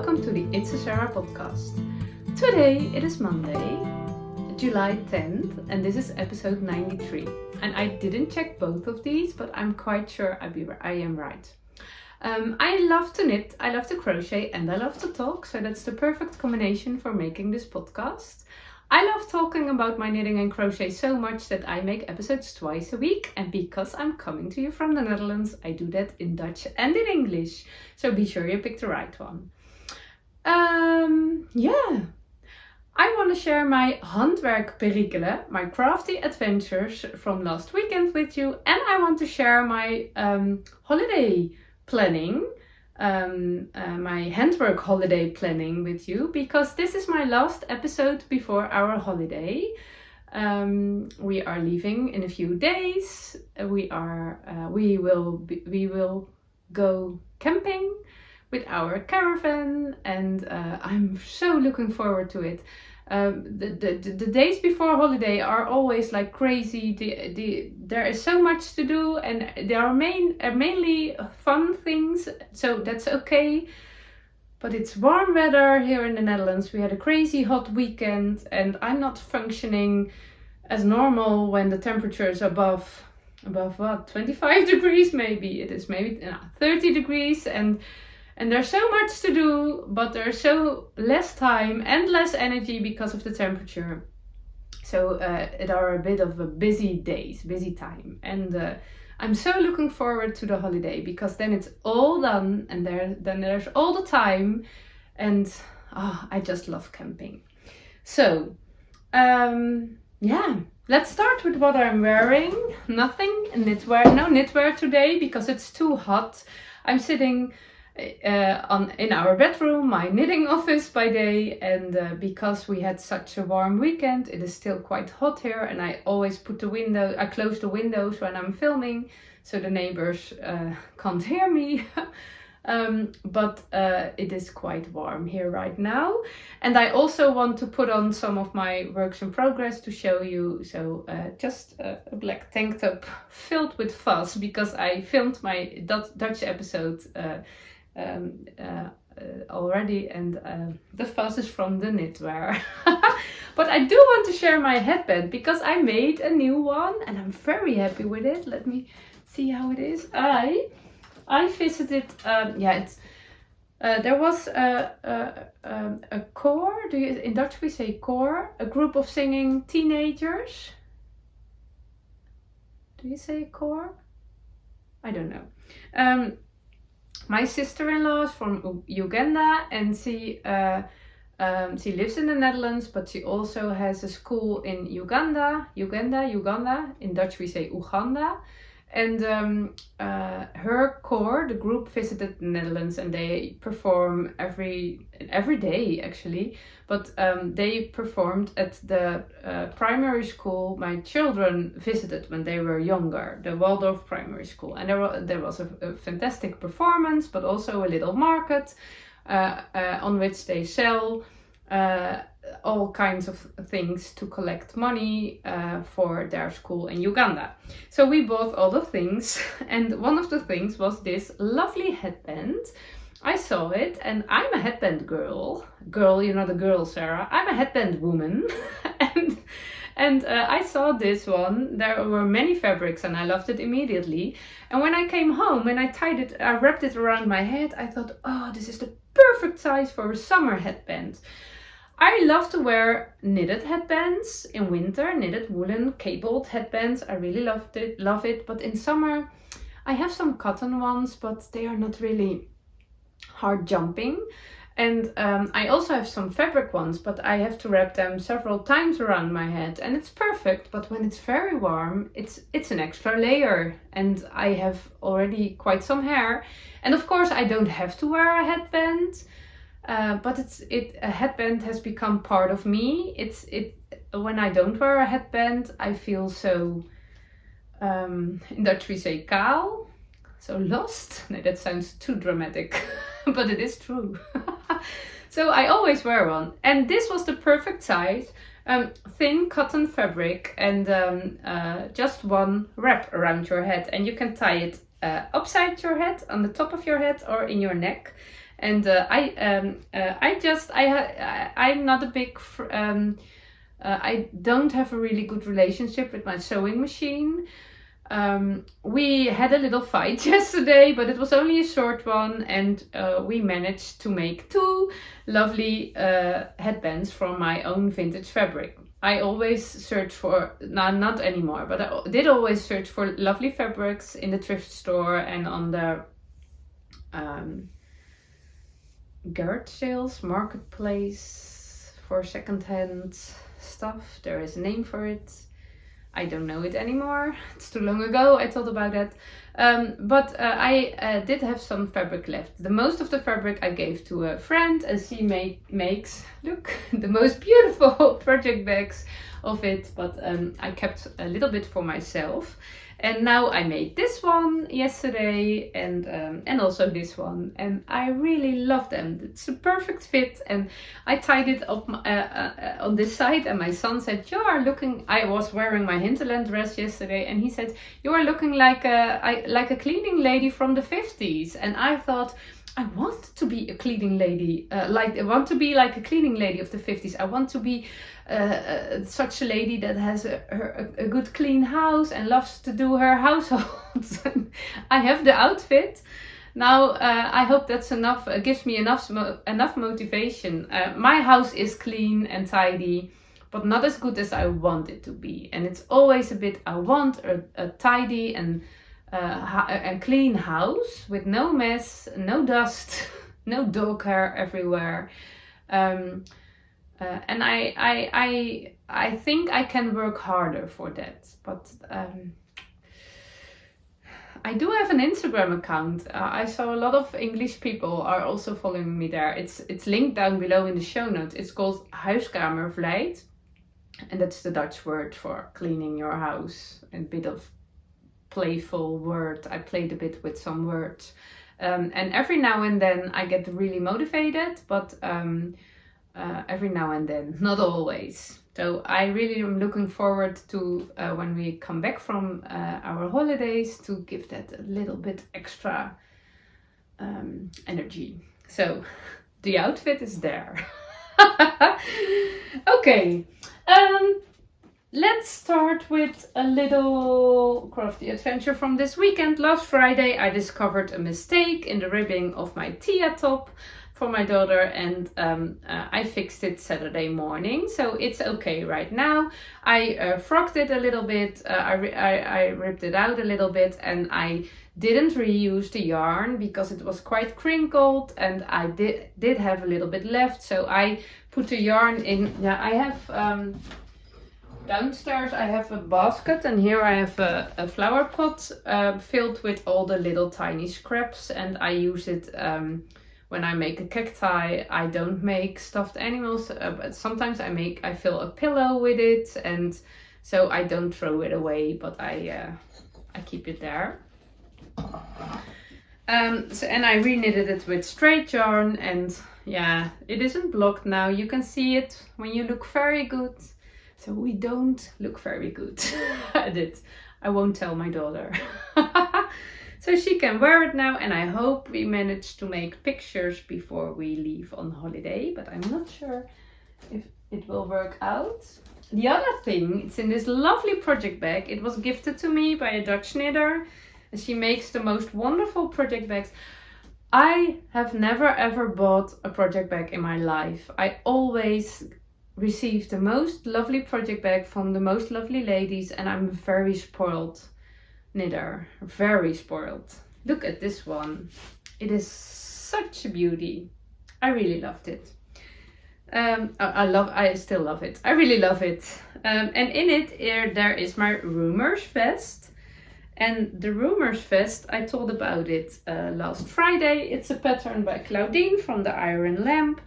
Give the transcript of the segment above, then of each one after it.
welcome to the It's a Sarah podcast. Today it is Monday, July 10th, and this is episode 93. And I didn't check both of these, but I'm quite sure I am right. I love to knit, I love to crochet, and I love to talk, so that's the perfect combination for making this podcast. I love talking about my knitting and crochet so much that I make episodes twice a week, and because I'm coming to you from the Netherlands, I do that in Dutch and in English, so be sure you pick the right one. I want to share my handwerk perikelen, my crafty adventures from last weekend with you, and I want to share my holiday planning, my handwork holiday planning with you, because this is my last episode before our holiday. We are leaving in a few days. We will go camping with our caravan, and I'm so looking forward to it. The days before holiday are always like crazy. There is so much to do, and there are mainly fun things, so that's okay. But it's warm weather here in the Netherlands. We had a crazy hot weekend, and I'm not functioning as normal when the temperature is above what, 25 degrees maybe. It is maybe 30 degrees, and there's so much to do, but there's so less time and less energy because of the temperature. So it are a bit of a busy time. And I'm so looking forward to the holiday, because then it's all done, and then there's all the time. And I just love camping. So, let's start with what I'm wearing. Nothing knitwear, no knitwear today, because it's too hot. I'm sitting in our bedroom, my knitting office by day, and because we had such a warm weekend, it is still quite hot here, and I always I close the windows when I'm filming, so the neighbors can't hear me. But it is quite warm here right now, and I also want to put on some of my works in progress to show you. So just a black tank top filled with fuzz, because I filmed my Dutch episode already, and the fuzz is from the knitwear. But I do want to share my headband, because I made a new one and I'm very happy with it. Let me see how it is. I visited there was a choir. In Dutch we say choir, a group of singing teenagers. Do you say choir? I don't know. My sister-in-law is from Uganda, and she lives in the Netherlands, but she also has a school in Uganda. In Dutch we say Uganda. And her choir, the group, visited the Netherlands, and they perform every day actually. But they performed at the primary school my children visited when they were younger, the Waldorf Primary School. And there was a fantastic performance, but also a little market on which they sell all kinds of things to collect money for their school in Uganda. So we bought all the things, and one of the things was this lovely headband. I saw it, and I'm a headband girl. You're not a girl, Sarah. I'm a headband woman. and I saw this one. There were many fabrics, and I loved it immediately. And when I came home and I wrapped it around my head, I thought, oh, this is the perfect size for a summer headband. I love to wear knitted headbands in winter, knitted woolen cabled headbands. I really love it. But in summer, I have some cotton ones, but they are not really hard jumping. And I also have some fabric ones, but I have to wrap them several times around my head, and it's perfect. But when it's very warm, it's an extra layer, and I have already quite some hair. And of course, I don't have to wear a headband. But a headband has become part of me. When I don't wear a headband, I feel so, in Dutch we say kaal, so lost. No, that sounds too dramatic, but it is true. So I always wear one, and this was the perfect size, thin cotton fabric, and just one wrap around your head, and you can tie it upside your head, on the top of your head, or in your neck. And I'm not a big I don't have a really good relationship with my sewing machine. We had a little fight yesterday, but it was only a short one, and we managed to make 2 lovely headbands from my own vintage fabric. I always search for, not anymore, but I did always search for lovely fabrics in the thrift store and on the garage sales, marketplace for secondhand stuff. There is a name for it. I don't know it anymore. It's too long ago I thought about that. But I did have some fabric left. The most of the fabric I gave to a friend, and she makes, look, the most beautiful project bags of it. But I kept a little bit for myself. And now I made this one yesterday and also this one. And I really love them. It's a perfect fit. And I tied it up on this side, and my son said, "You are looking..." I was wearing my hinterland dress yesterday, and he said, "You are looking like a cleaning lady from the 50s. And I thought, I want to be a cleaning lady. I want to be like a cleaning lady of the 50s. I want to be such a lady that has a good clean house and loves to do her household." I have the outfit. Now I hope that's enough, gives me enough motivation. My house is clean and tidy, but not as good as I want it to be. And it's always a bit, I want a tidy and a clean house with no mess, no dust, no dog hair everywhere. And I think I can work harder for that. But I do have an Instagram account. I saw a lot of English people are also following me there. It's linked down below in the show notes. It's called Huiskamervlijt. And that's the Dutch word for cleaning your house. A bit of playful word. I played a bit with some words. And every now and then I get really motivated, but every now and then, not always. So I really am looking forward to when we come back from our holidays to give that a little bit extra energy. So the outfit is there. Okay. Let's start with a little crafty adventure from this weekend. Last Friday I discovered a mistake in the ribbing of my Thea top for my daughter, and I fixed it Saturday morning, so it's okay right now. I frocked it a little bit, I ripped it out a little bit, and I didn't reuse the yarn because it was quite crinkled, and I did have a little bit left, so I put the yarn in. Yeah, I have downstairs I have a basket, and here I have a flower pot filled with all the little tiny scraps, and I use it when I make a cacti. I don't make stuffed animals, but sometimes I fill a pillow with it, and so I don't throw it away, but I keep it there. And I reknitted it with straight yarn, and yeah, it isn't blocked now. You can see it when you look very good. So we don't look very good at it. I won't tell my daughter. So she can wear it now, and I hope we manage to make pictures before we leave on holiday, but I'm not sure if it will work out. The other thing, it's in this lovely project bag. It was gifted to me by a Dutch knitter, and she makes the most wonderful project bags. I have never ever bought a project bag in my life. I always receive the most lovely project bag from the most lovely ladies, and I'm a very spoiled knitter, very spoiled. Look at this one. It is such a beauty. I really loved it. I still love it. I really love it. And in it there is my Rumours vest. And the Rumours vest, I told about it last Friday. It's a pattern by Claudine from the Iron Lamp.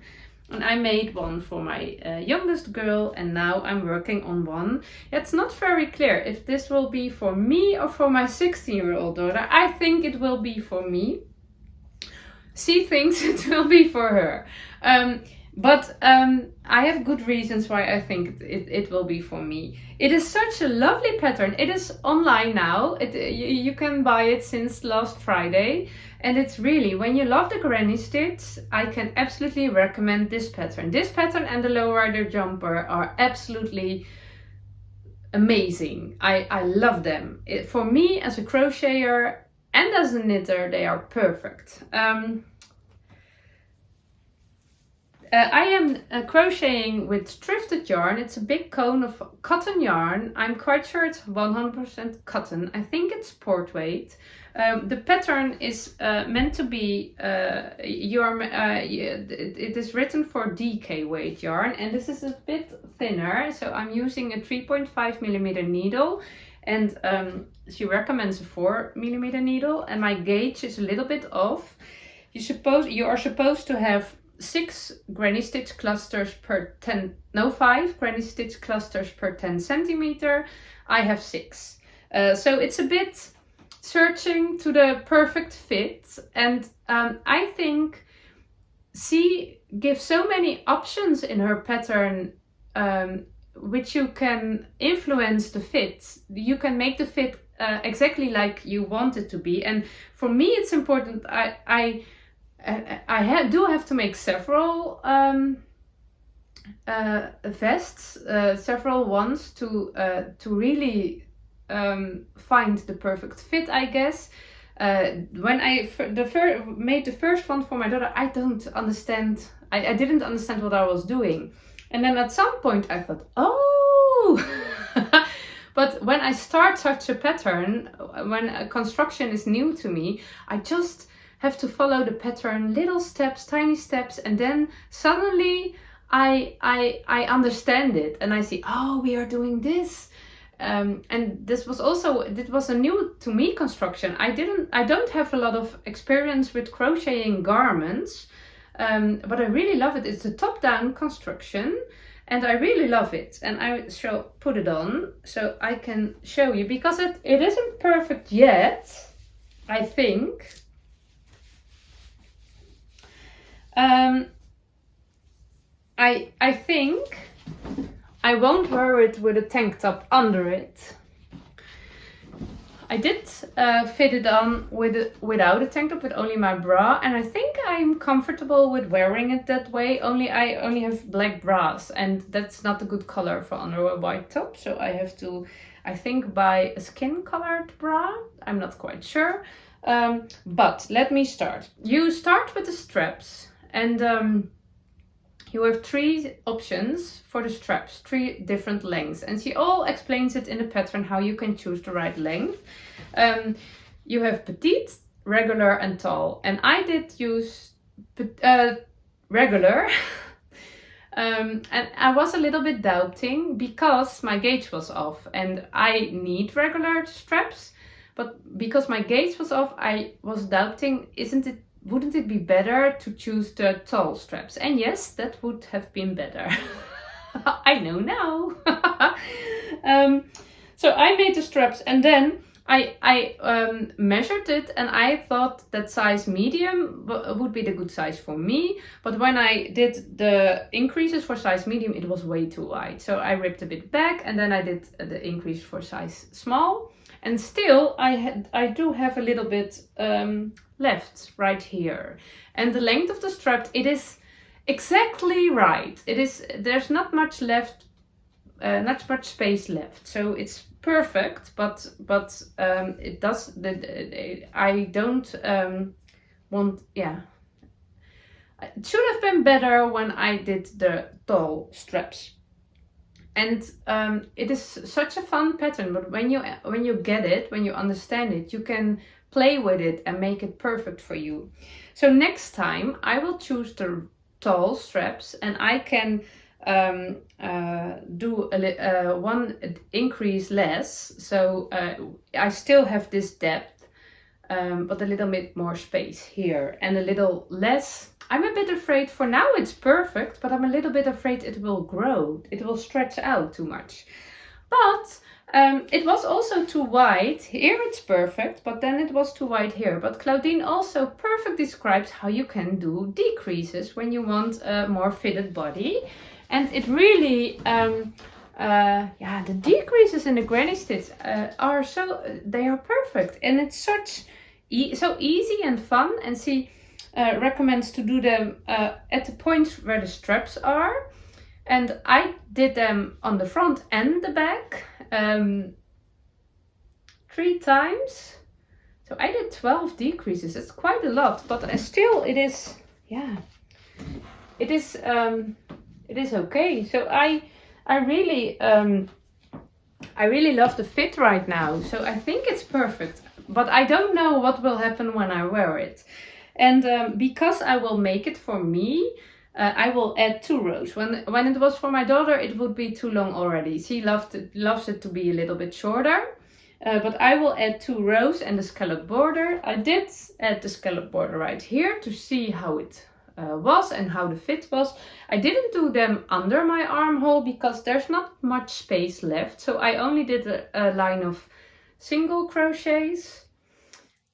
And I made one for my youngest girl, and now I'm working on one. It's not very clear if this will be for me or for my 16-year-old daughter. I think it will be for me. She thinks it will be for her. But I have good reasons why I think it will be for me. It is such a lovely pattern. It is online now. You can buy it since last Friday. And it's really, when you love the granny stitch, I can absolutely recommend this pattern. This pattern and the lowrider jumper are absolutely amazing. I love them. For me, as a crocheter and as a knitter, they are perfect. I am crocheting with thrifted yarn. It's a big cone of cotton yarn. I'm quite sure it's 100% cotton. I think it's port weight. The pattern is meant to be, it is written for DK weight yarn, and this is a bit thinner, so I'm using a 3.5mm needle, and she recommends a 4mm needle, and my gauge is a little bit off. You are supposed to have 5 granny stitch clusters per 10 centimeter. I have 6. So it's a bit searching to the perfect fit, and I think she gives so many options in her pattern, which you can influence the fit. You can make the fit exactly like you want it to be, and for me it's important. I do have to make several vests, several ones to really find the perfect fit, I guess. When I made the first one for my daughter, I didn't understand what I was doing, and then at some point I thought, oh. But when I start such a pattern, when a construction is new to me, I just have to follow the pattern, little steps, tiny steps, and then suddenly I understand it, and I see, oh, we are doing this. And it was a new to me construction. I don't have a lot of experience with crocheting garments, but I really love it. It's a top-down construction, and I really love it. And I shall put it on so I can show you, because it isn't perfect yet, I think. I think I won't wear it with a tank top under it. I did fit it on without a tank top, with only my bra, and I think I'm comfortable with wearing it that way. I only have black bras, and that's not a good color for under a white top, so I have to, I think, buy a skin colored bra. I'm not quite sure. But let me start. You start with the straps, and you have 3 options for the straps, 3 different lengths, and she all explains it in the pattern how you can choose the right length. You have petite, regular, and tall, and I did use regular. And I was a little bit doubting because my gauge was off, and I need regular straps, but because my gauge was off, I was doubting, wouldn't it be better to choose the tall straps? And yes, that would have been better. I know now. So I made the straps, and then I measured it, and I thought that size medium would be the good size for me. But when I did the increases for size medium, it was way too wide. So I ripped a bit back, and then I did the increase for size small. And still, I do have a little bit left right here. And the length of the strap, it is exactly right. There's not much left, not much space left. So it's perfect, but it does. I don't want. Yeah, it should have been better when I did the tall straps. And it is such a fun pattern, but when you get it, when you understand it, you can play with it and make it perfect for you. So next time I will choose the tall straps, and I can do one increase less. So I still have this depth, but a little bit more space here, and a little less. I'm a bit afraid, for now it's perfect, but I'm a little bit afraid it will grow. It will stretch out too much. But It was also too wide. Here it's perfect, but then it was too wide here. But Claudine also perfectly describes how you can do decreases when you want a more fitted body. And it really, the decreases in the granny stitch they are perfect. And it's so easy and fun. And she recommends to do them at the points where the straps are. And I did them on the front and the back 3 times. So I did 12 decreases. It's quite a lot, but still it is okay. So I really love the fit right now. So I think it's perfect, but I don't know what will happen when I wear it. And because I will make it for me, I will add 2 rows. When it was for my daughter, it would be too long already. She loves it to be a little bit shorter. But I will add 2 rows and the scallop border. I did add the scallop border right here to see how it was and how the fit was. I didn't do them under my armhole because there's not much space left. So I only did a line of single crochets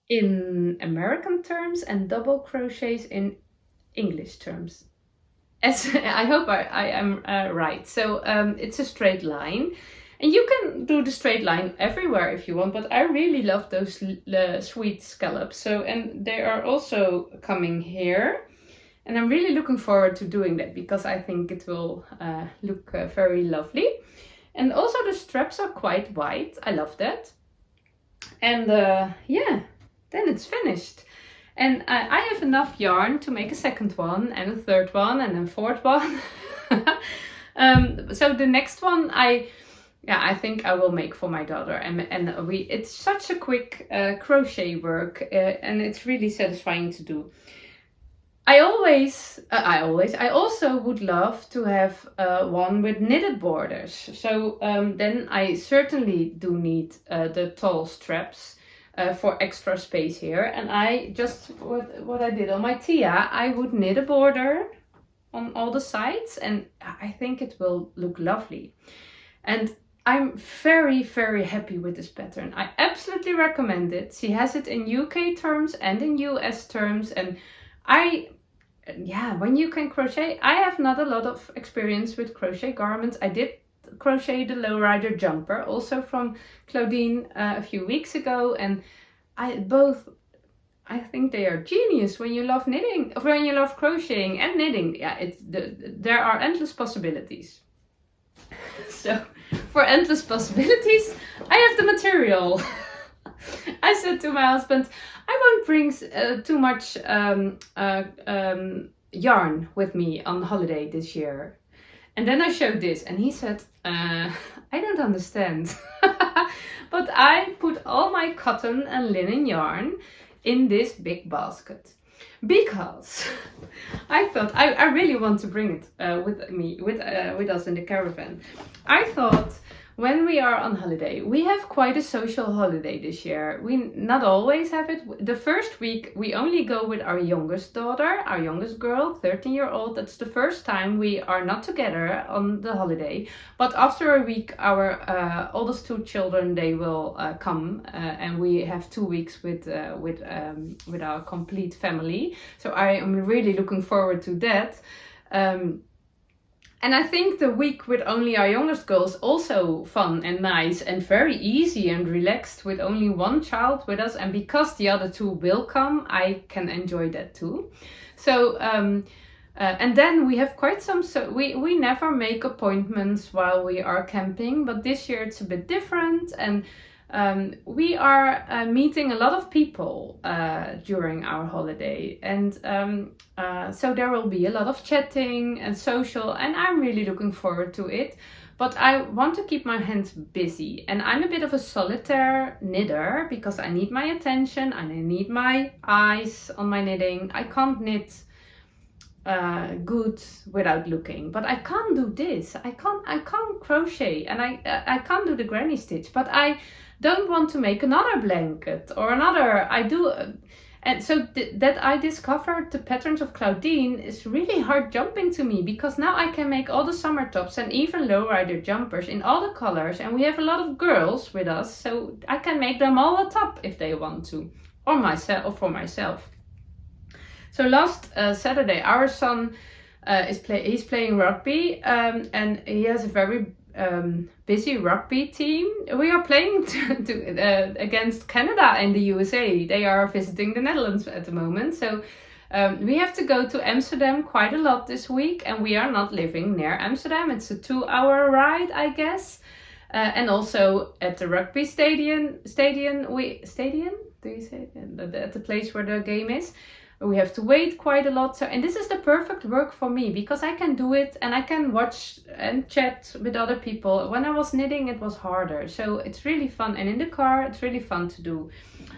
in American terms and double crochets in English terms. As I hope I am right. So it's a straight line. And you can do the straight line everywhere if you want, but I really love those sweet scallops. So, and they are also coming here. And I'm really looking forward to doing that because I think it will look very lovely. And also the straps are quite wide. I love that. And then it's finished. And I have enough yarn to make a second one and a third one and a fourth one. So the next one I think I will make for my daughter. And it's such a quick crochet work and it's really satisfying to do. I also would love to have one with knitted borders. So then I certainly do need the tall straps. For extra space here, and I just what I did on my Thea, I would knit a border on all the sides, and I think it will look lovely. And I'm very, very happy with this pattern. I absolutely recommend it. She has it in UK terms and in US terms, and when you can crochet, I have not a lot of experience with crochet garments. I did crochet the lowrider jumper also from Claudine a few weeks ago, and I think they are genius when you love knitting, when you love crocheting and knitting. There are endless possibilities. So for endless possibilities, I have the material. I said to my husband, I won't bring too much yarn with me on holiday this year. And then I showed this and he said, I don't understand. But I put all my cotton and linen yarn in this big basket. Because I thought, I really want to bring it with us in the caravan. I thought, when we are on holiday, we have quite a social holiday this year. We not always have it. The first week we only go with our youngest daughter, our youngest girl, 13-year-old. That's the first time we are not together on the holiday. But after a week, our oldest 2 children, they will come and we have 2 weeks with our complete family. So I am really looking forward to that. And I think the week with only our youngest girl is also fun and nice and very easy and relaxed with only 1 child with us. And because the other 2 will come, I can enjoy that too. So, and then we have quite some, so we never make appointments while we are camping, but this year it's a bit different. And we are meeting a lot of people during our holiday, and so there will be a lot of chatting and social, and I'm really looking forward to it. But I want to keep my hands busy, and I'm a bit of a solitaire knitter because I need my attention and I need my eyes on my knitting. I can't knit good without looking, but I can't do this. I can't crochet, and I can't do the granny stitch, but I don't want to make another blanket or another. And so that I discovered the patterns of Claudine is really hard jumping to me, because now I can make all the summer tops and even lowrider jumpers in all the colors, and we have a lot of girls with us, so I can make them all a top if they want to, or myself, or for myself. So last Saturday our son he's playing rugby, and he has a very busy rugby team. We are playing against Canada and the USA. They are visiting the Netherlands at the moment, so we have to go to Amsterdam quite a lot this week, and we are not living near Amsterdam. It's a 2-hour ride, I guess. And also at the rugby stadium, do you say it? At the place where the game is, we have to wait quite a lot. So, and this is the perfect work for me, because I can do it and I can watch and chat with other people. When I was knitting, it was harder. So it's really fun. And in the car, it's really fun to do.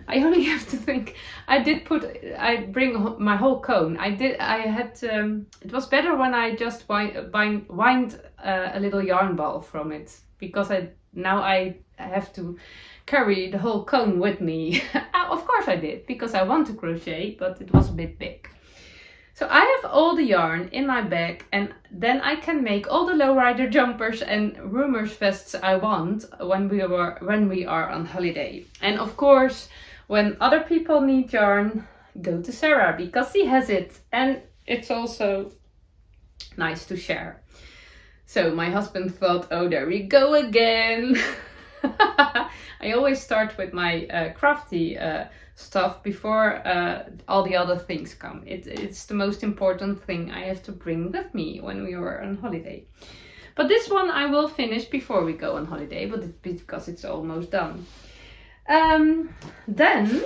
I only have to think, I bring my whole cone. It was better when I just wind a little yarn ball from it, because now I have to carry the whole cone with me. Of course I did, because I want to crochet, but it was a bit big. So I have all the yarn in my bag, and then I can make all the lowrider jumpers and Rumours vests I want when we are on holiday. And of course, when other people need yarn, go to Sarah, because she has it, and it's also nice to share. So my husband thought, oh, there we go again. I always start with my crafty stuff before all the other things come. It's the most important thing I have to bring with me when we are on holiday. But this one I will finish before we go on holiday, but because it's almost done. Then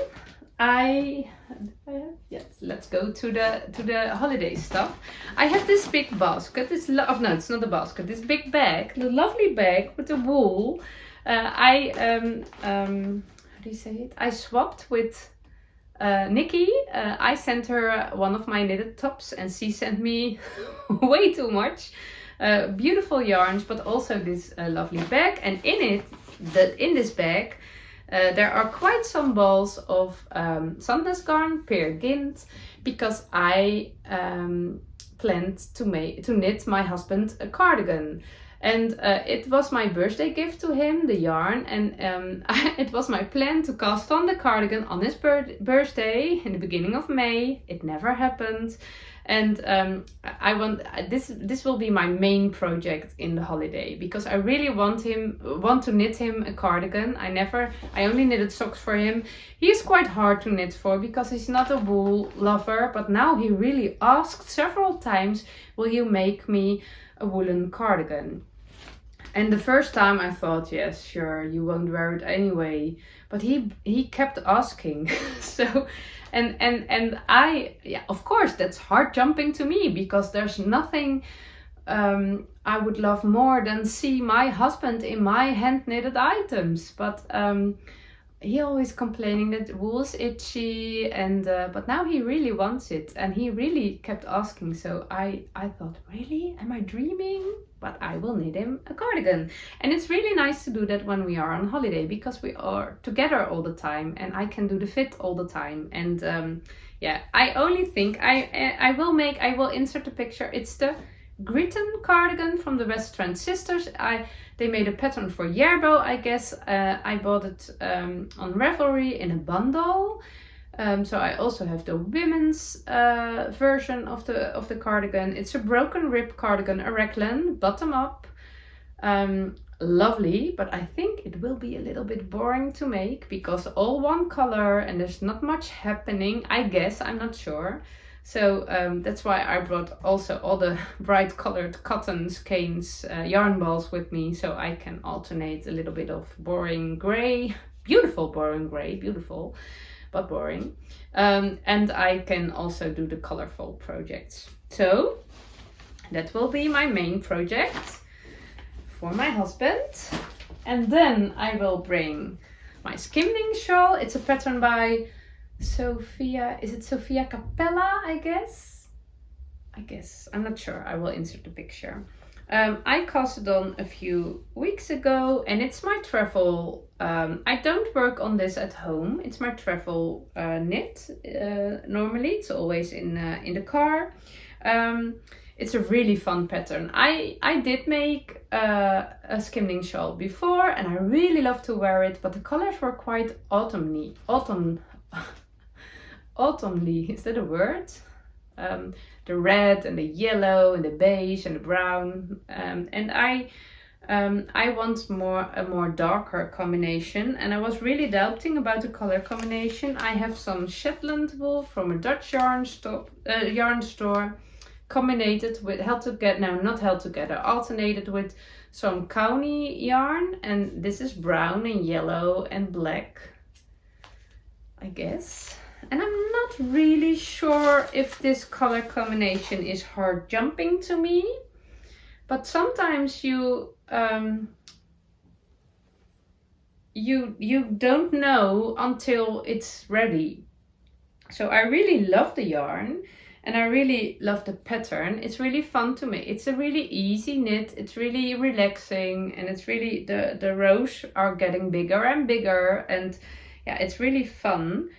let's go to the holiday stuff. I have this big basket. It's not a basket. This big bag, the lovely bag with the wool. How do you say it? I swapped with Nikki. I sent her one of my knitted tops, and she sent me way too much beautiful yarns, but also this lovely bag. And in this bag, there are quite some balls of Sandnes yarn, perikelen, because I planned to knit my husband a cardigan. And it was my birthday gift to him, the yarn, and it was my plan to cast on the cardigan on his birthday in the beginning of May. It never happened, and this will be my main project in the holiday, because I really want to knit him a cardigan. I only knitted socks for him. He is quite hard to knit for, because he's not a wool lover, but now he really asked several times, will you make me a woolen cardigan? And the first time I thought, yes, sure, you won't wear it anyway. But he kept asking. So, and I, of course, that's hard jumping to me, because there's nothing I would love more than see my husband in my hand knitted items. But he always complaining that wool's itchy, and but now he really wants it, and he really kept asking. So I thought, really, am I dreaming? But I will knit him a cardigan, and it's really nice to do that when we are on holiday, because we are together all the time, and I can do the fit all the time. And I only think I will insert a picture. It's the Gryten cardigan from the Weststrand sisters. They made a pattern for Järbo, I guess. I bought it on Ravelry in a bundle. So I also have the women's version of the cardigan. It's a broken rib cardigan, a raglan, bottom up. Lovely, but I think it will be a little bit boring to make, because all one color and there's not much happening, I guess. I'm not sure. So that's why I brought also all the bright colored cottons, canes, yarn balls with me, so I can alternate a little bit of boring gray, beautiful boring gray, beautiful, but boring. And I can also do the colorful projects. So that will be my main project for my husband. And then I will bring my skimming shawl. It's a pattern by Sophia, is it Sophia Capella, I guess, I'm not sure. I will insert the picture. I cast it on a few weeks ago, and it's my travel. I don't work on this at home. It's my travel knit. Normally, it's always in the car. It's a really fun pattern. I did make a skimming shawl before, and I really love to wear it, but the colors were quite autumny. Autumnly, is that a word? The red and the yellow and the beige and the brown, and I want a more darker combination, and I was really doubting about the color combination. I have some Shetland wool from a Dutch yarn store, alternated with some County yarn, and this is brown and yellow and black, I guess. And I'm not really sure if this color combination is hard jumping to me, but sometimes you don't know until it's ready. So I really love the yarn, and I really love the pattern. It's really fun to make. It's a really easy knit. It's really relaxing, and it's really the rows are getting bigger and bigger, and yeah, it's really fun.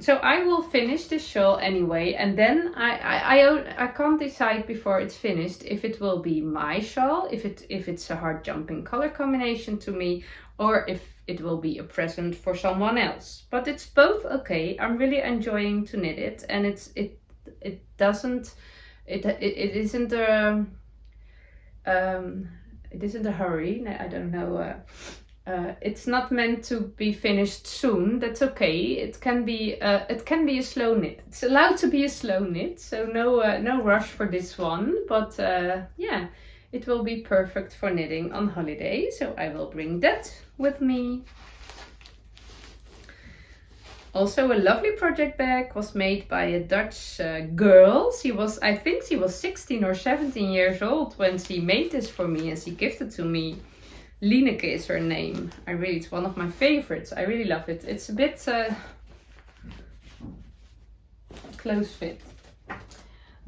So I will finish this shawl anyway, and then I can't decide before it's finished if it will be my shawl, if it's a hard jumping color combination to me, or if it will be a present for someone else. But it's both okay. I'm really enjoying to knit it, and it isn't a hurry. I don't know. It's not meant to be finished soon. That's okay. It can be a slow knit. It's allowed to be a slow knit, so no rush for this one. But yeah, it will be perfect for knitting on holiday. So I will bring that with me. Also, a lovely project bag was made by a Dutch girl. I think she was 16 or 17 years old when she made this for me, and she gifted to me. Ineke is her name. It's one of my favorites. I really love it. It's a bit close fit.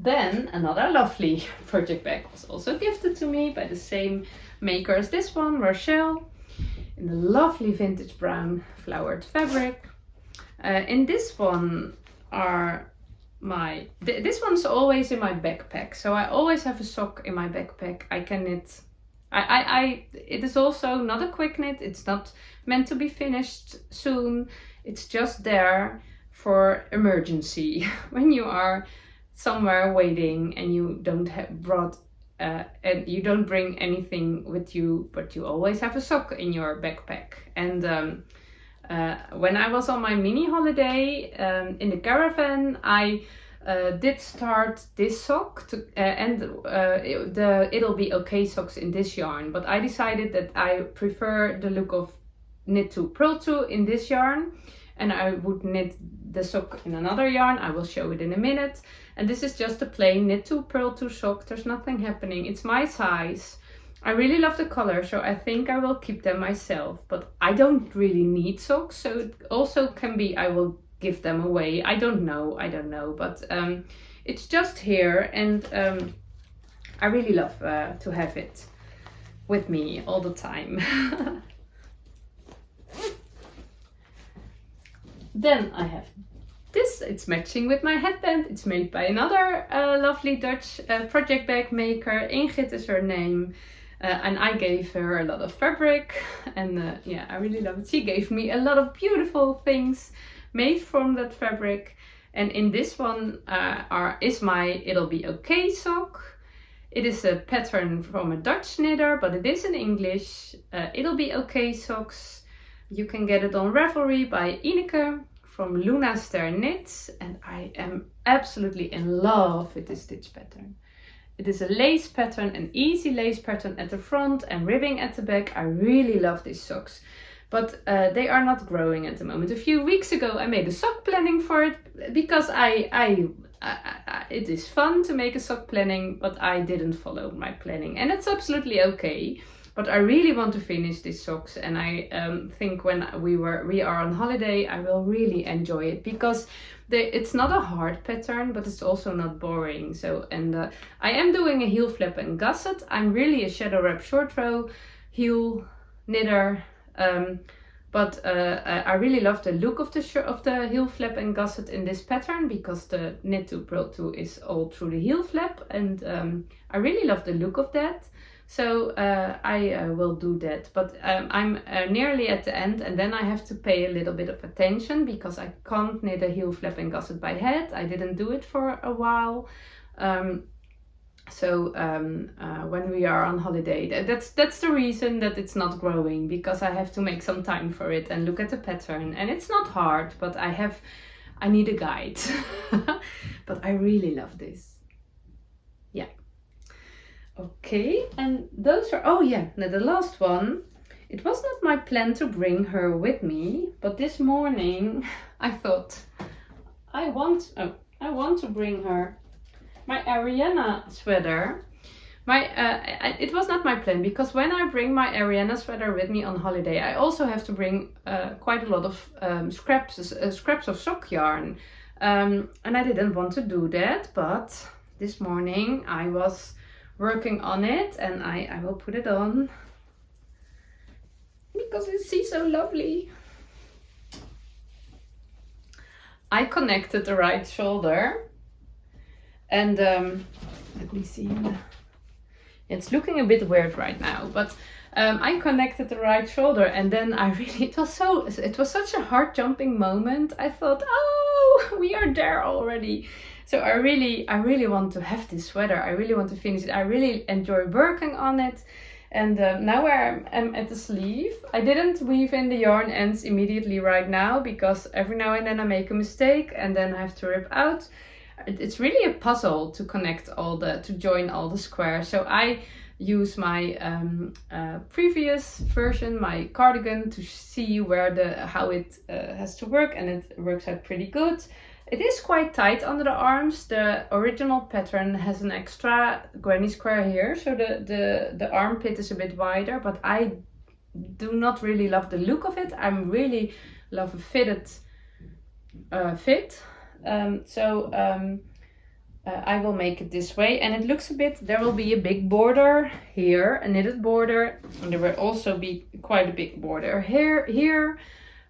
Then another lovely project bag was also gifted to me by the same maker as this one, Rachellebel, in the lovely vintage brown flowered fabric. In this one this one's always in my backpack, so I always have a sock in my backpack. I can knit. It is also not a quick knit. It's not meant to be finished soon. It's just there for emergency when you are somewhere waiting and you don't and you don't bring anything with you, but you always have a sock in your backpack. And when I was on my mini holiday in the caravan, I did start this sock it'll be okay socks in this yarn, but I decided that I prefer the look of knit to purl to in this yarn, and I would knit the sock in another yarn. I will show it in a minute. And this is just a plain knit to purl to sock. There's nothing happening. It's my size. I really love the color, so I think I will keep them myself, but I don't really need socks, so it also can be I will give them away. I don't know, but it's just here, and I really love to have it with me all the time. Then I have this. It's matching with my headband. It's made by another lovely Dutch project bag maker. Ineke is her name. And I gave her a lot of fabric, and yeah, I really love it. She gave me a lot of beautiful things made from that fabric, and in this one is my It'll Be Okay sock. It is a pattern from a Dutch knitter, but it is in English. It'll Be Okay socks. You can get it on Ravelry by Ineke from Luna Ster Knits, and I am absolutely in love with this stitch pattern. It is a lace pattern, an easy lace pattern at the front and ribbing at the back. I really love these socks, but they are not growing at the moment. A few weeks ago I made a sock planning for it because it is fun to make a sock planning, but I didn't follow my planning, and it's absolutely okay. but I really want to finish these socks, and I think when we are on holiday, I will really enjoy it, because it's not a hard pattern, but it's also not boring. So, and I am doing a heel flap and gusset. I'm really a shadow wrap short row heel knitter, but I really love the look of the heel flap and gusset in this pattern, because the knit to purl to is all through the heel flap, and I really love the look of that. So I will do that, but I'm nearly at the end, and then I have to pay a little bit of attention, because I can't knit a heel flap and gusset by head. I didn't do it for a while. When we are on holiday, that's the reason that it's not growing, because I have to make some time for it and look at the pattern, and it's not hard, but I need a guide. But I really love this. Yeah. Okay, and those are, oh yeah, now the last one. It was not my plan to bring her with me, but this morning I thought I want to bring her my Ariana sweater. It was not my plan, because when I bring my Ariana sweater with me on holiday, I also have to bring quite a lot of scraps of sock yarn, and I didn't want to do that. But this morning I was working on it, and I will put it on because it's so lovely. I connected the right shoulder, and let me see. It's looking a bit weird right now, but I connected the right shoulder, and then it was such a heart jumping moment. I thought, oh, we are there already. So I really want to have this sweater. I really want to finish it. I really enjoy working on it. And now I'm at the sleeve. I didn't weave in the yarn ends immediately right now, because every now and then I make a mistake and then I have to rip out. It's really a puzzle to join all the squares. So I use my previous version, my cardigan, to see how it has to work, and it works out pretty good. It is quite tight under the arms. The original pattern has an extra granny square here, so the armpit is a bit wider, but I do not really love the look of it. I really love a fitted fit. I will make it this way, and it looks there will be a big border here, a knitted border, and there will also be quite a big border here,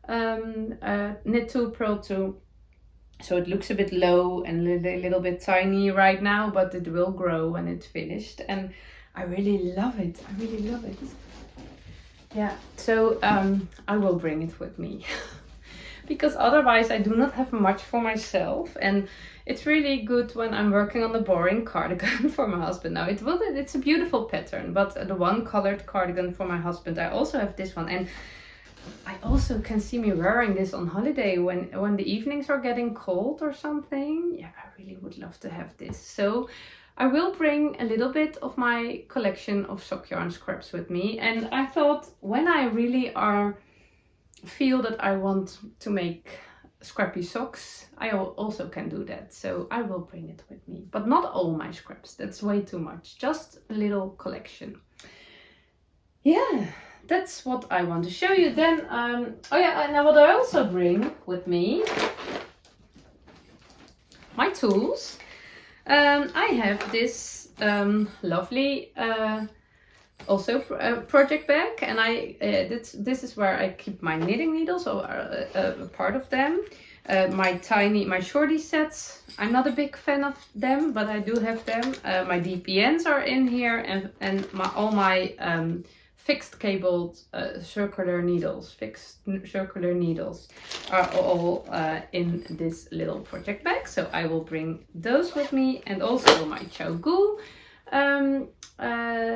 knit to, purl to. So it looks a bit low and a little bit tiny right now, but it will grow when it's finished, and I really love it. I really love it. Yeah, so I will bring it with me. Because otherwise I do not have much for myself, and it's really good when I'm working on the boring cardigan for my husband. Now it's a beautiful pattern, but the one colored cardigan for my husband, I also have this one, and I also can see me wearing this on holiday when the evenings are getting cold or something. Yeah, I really would love to have this. So I will bring a little bit of my collection of sock yarn scraps with me, and I thought when I really feel that I want to make scrappy socks, I also can do that. So I will bring it with me, but not all my scraps. That's way too much. Just a little collection. Yeah, that's what I want to show you. Then, oh yeah, and what I also bring with me, my tools. I have this lovely also project bag, and this is where I keep my knitting needles, or a part of them. My shorty sets, I'm not a big fan of them, but I do have them. My DPNs are in here, and all my fixed cabled circular needles are all in this little project bag. So I will bring those with me, and also my Chow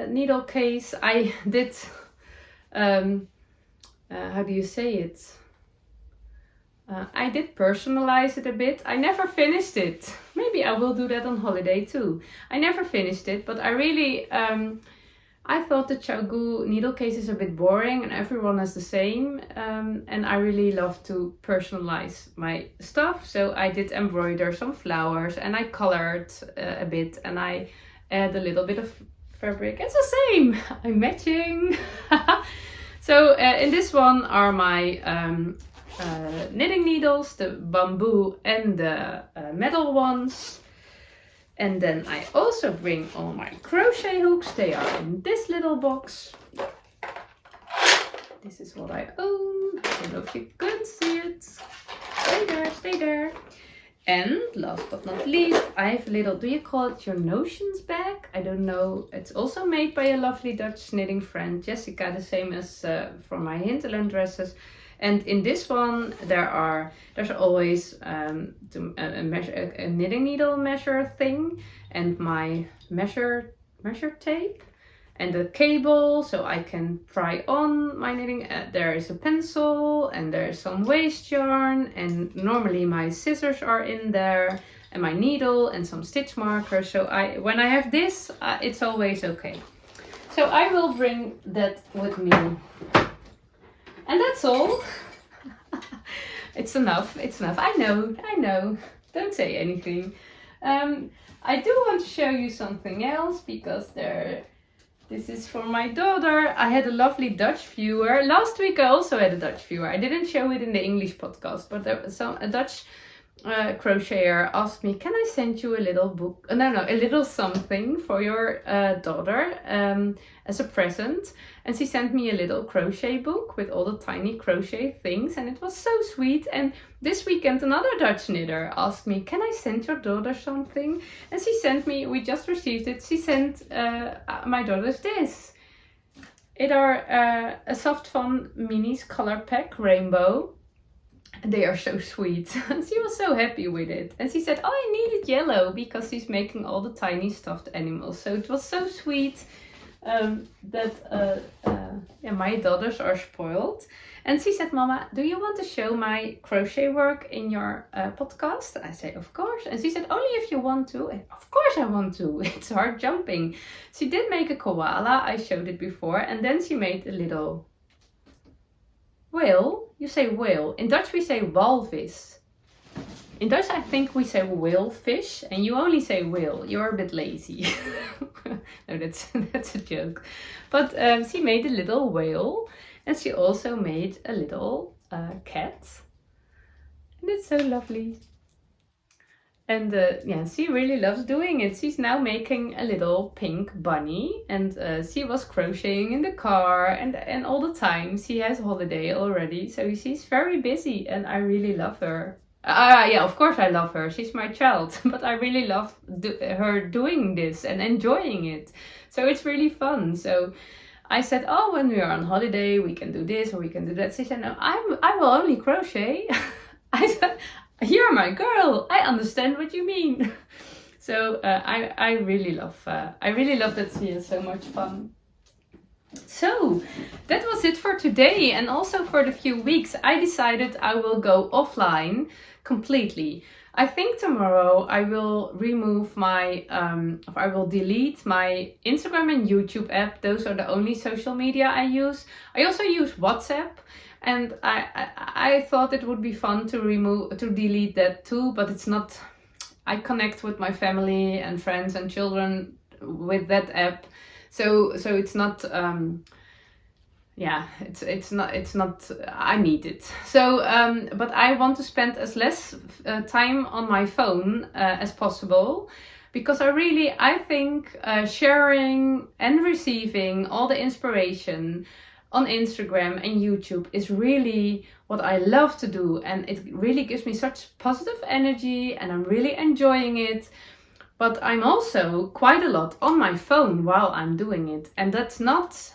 needle case. I did how do you say it? I did personalize it a bit. I never finished it. Maybe I will do that on holiday too. I never finished it, but I really I thought the Chow needle case is a bit boring and everyone has the same, and I really love to personalize my stuff. So I did embroider some flowers, and I colored a bit, and I add a little bit of fabric. It's the same. I'm matching. So in this one are my knitting needles, the bamboo and the metal ones. And then I also bring all my crochet hooks. They are in this little box. This is what I own. I don't know if you can see it. Stay there, stay there. And last but not least, I have a little, do you call it your notions bag? I don't know. It's also made by a lovely Dutch knitting friend, Jessica, the same as for my hinterland dresses. And in this one, there's always a knitting needle measure thing and my measure tape and the cable, so I can try on my knitting. There is a pencil and there's some waste yarn, and normally my scissors are in there, and my needle and some stitch markers. So when I have this, it's always okay. So I will bring that with me. And that's all. It's enough, it's enough. I know. Don't say anything. I do want to show you something else because this is for my daughter. I had a lovely Dutch viewer. Last week I also had a Dutch viewer. I didn't show it in the English podcast, but there was a Dutch crocheter asked me, can I send you a little book? A little something for your daughter as a present. And she sent me a little crochet book with all the tiny crochet things, and it was so sweet. And this weekend another Dutch knitter asked me, can I send your daughter something? And she sent me, we just received it, she sent my daughter's this. It are a Soft Fun Minis color pack rainbow. And they are so sweet. She was so happy with it. And she said, oh, I needed yellow because she's making all the tiny stuffed animals. So it was so sweet that my daughters are spoiled. And she said, Mama, do you want to show my crochet work in your podcast? I said, of course. And she said, only if you want to. And of course I want to. It's hard jumping. She did make a koala. I showed it before. And then she made a little whale. You say whale. In Dutch we say walvis. In Dutch I think we say whale fish, and you only say whale. You're a bit lazy. No, that's a joke. But she made a little whale, and she also made a little cat. And it's so lovely. And she really loves doing it. She's now making a little pink bunny, and she was crocheting in the car and all the time. She has holiday already, so she's very busy, and I really love her. Of course I love her. She's my child, but I really love her doing this and enjoying it. So it's really fun. So I said, oh, when we are on holiday, we can do this or we can do that. She said, no, I will only crochet. I said, you're my girl. I understand what you mean. So I really love that she has so much fun. So that was it for today, and also for the few weeks. I decided I will go offline completely. I think tomorrow I will remove I will delete my Instagram and YouTube app. Those are the only social media I use. I also use WhatsApp. And I thought it would be fun to delete that too, but it's not. I connect with my family and friends and children with that app, so it's not. It's not. I need it. So, but I want to spend as less time on my phone as possible, because I think sharing and receiving all the inspiration on Instagram and YouTube is really what I love to do, and it really gives me such positive energy and I'm really enjoying it. But I'm also quite a lot on my phone while I'm doing it, and that's not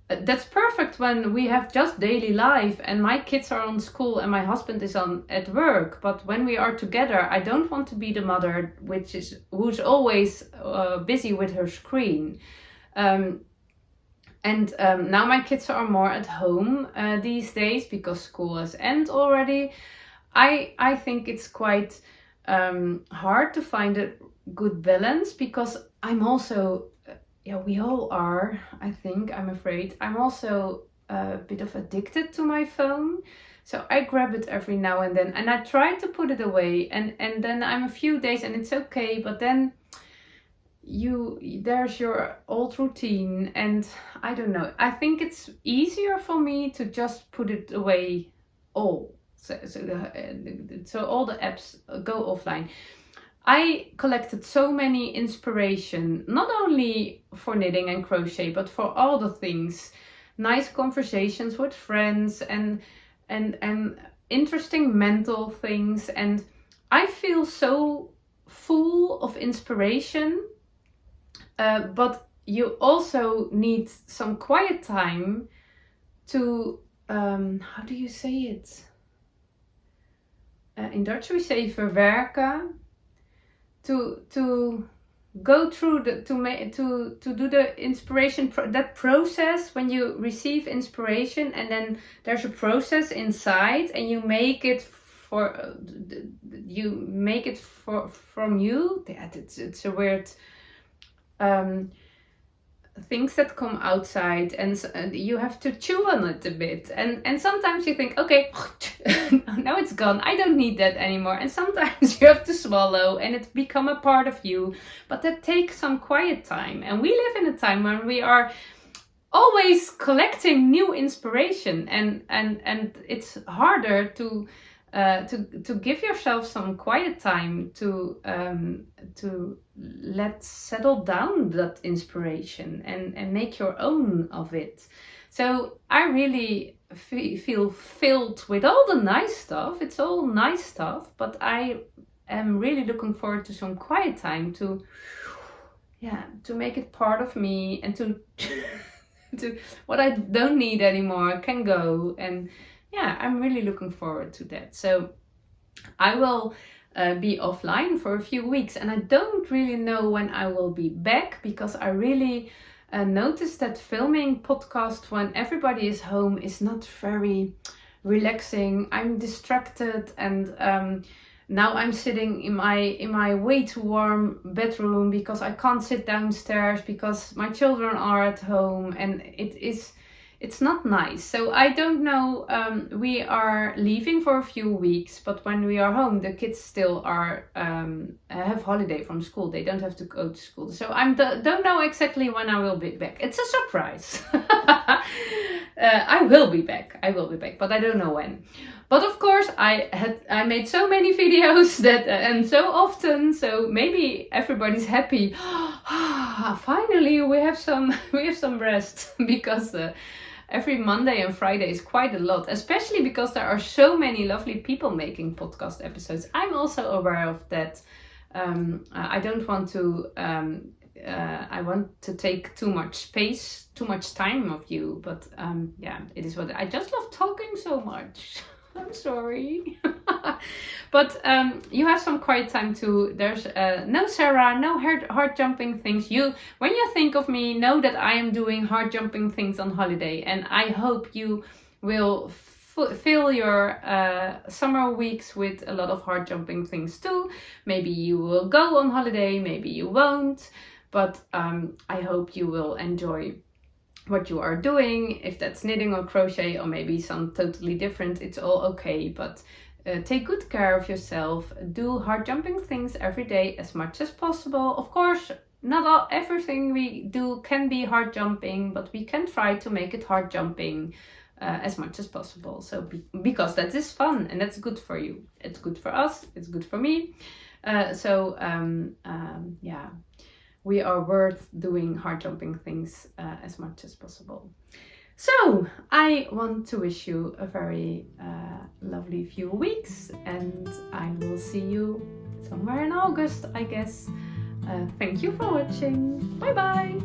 that's perfect when we have just daily life and my kids are on school and my husband is at work. But when we are together, I don't want to be the mother who's always busy with her screen. And now my kids are more at home these days because school has ended already. I think it's quite hard to find a good balance, because I'm also, we all are, I think, I'm afraid. I'm also a bit of addicted to my phone. So I grab it every now and then and I try to put it away, and then I'm a few days and it's okay, but then there's your old routine, and I don't know. I think it's easier for me to just put it away all. So all the apps go offline. I collected so many inspiration, not only for knitting and crochet, but for all the things. Nice conversations with friends and interesting mental things. And I feel so full of inspiration, but you also need some quiet time to, how do you say it? In Dutch we say verwerken. To go through to do the inspiration, that process when you receive inspiration, and then there's a process inside, and you make it from you. It's a weird things that come outside, and you have to chew on it a bit, and sometimes you think, okay, now it's gone, I don't need that anymore, and sometimes you have to swallow and it become a part of you, but that takes some quiet time. And we live in a time when we are always collecting new inspiration, and it's harder to give yourself some quiet time to let settle down that inspiration and make your own of it. So I really feel filled with all the nice stuff. It's all nice stuff, but I am really looking forward to some quiet time to make it part of me, and to what I don't need anymore can go. And yeah, I'm really looking forward to that. So I will be offline for a few weeks, and I don't really know when I will be back, because I really noticed that filming podcast when everybody is home is not very relaxing. I'm distracted, and now I'm sitting in my way too warm bedroom because I can't sit downstairs because my children are at home, and it's not nice. So I don't know, we are leaving for a few weeks, but when we are home, the kids still are have holiday from school. They don't have to go to school. So I don't know exactly when I will be back. It's a surprise. I will be back, but I don't know when. But of course, I made so many videos that and so often, so maybe everybody's happy. Finally, we have some rest, because every Monday and Friday is quite a lot, especially because there are so many lovely people making podcast episodes. I'm also aware of that. I don't want to. I want to take too much space, too much time of you. But yeah, it is what I just love talking so much. I'm sorry. But you have some quiet time too. There's no Sarah, no hard jumping things. When you think of me, know that I am doing hard jumping things on holiday, and I hope you will fill your summer weeks with a lot of hard jumping things too. Maybe you will go on holiday, maybe you won't, but I hope you will enjoy what you are doing. If that's knitting or crochet, or maybe some totally different, it's all okay. But take good care of yourself. Do hard jumping things every day as much as possible. Of course, not everything we do can be hard jumping, but we can try to make it hard jumping as much as possible. So because that is fun, and that's good for you. It's good for us. It's good for me. Yeah. We are worth doing hard jumping things as much as possible. So I want to wish you a very lovely few weeks, and I will see you somewhere in August, I guess. Thank you for watching. Bye bye.